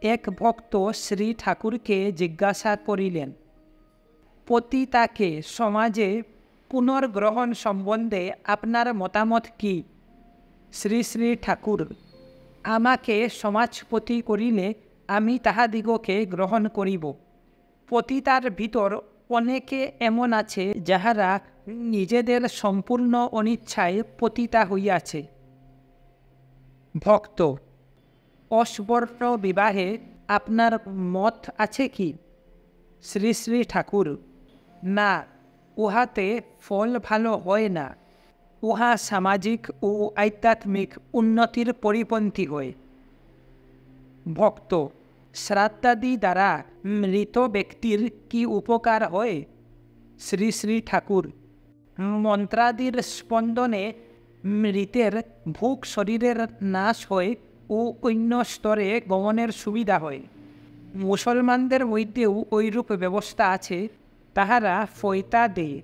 এক ভক্ত শ্রী ঠাকুরকে জিজ্ঞাসা করিলেন, পতিতাকে সমাজে পুনর্গ্রহণ সম্বন্ধে আপনার মতামত কি? শ্রী শ্রী ঠাকুর, আমাকে সমাজপতি করিলে আমি তাহাদিগকে গ্রহণ করিব। পতিতার ভিতর অনেকে এমন আছে যাহারা নিজেদের সম্পূর্ণ অনিচ্ছায় পতিতা হইয়াছে। ভক্ত, অসবর্ণ বিবাহে আপনার মত আছে কি? শ্রী শ্রী ঠাকুর, না, উহাতে ফল ভালো হয় না। উহা সামাজিক ও আধ্যাত্মিক উন্নতির পরিপন্থী হয়। ভক্ত, শ্রাদ্ধাদি দ্বারা মৃত ব্যক্তির কি উপকার হয়? শ্রী শ্রী ঠাকুর, মন্ত্রাদির স্পন্দনে মৃতের ভোগ শরীরের নাশ হয় ও অন্য স্তরে গমনের সুবিধা হয়। মুসলমানদের মধ্যেও ঐরূপ ব্যবস্থা আছে। তাহারা ফয়তা দেয়।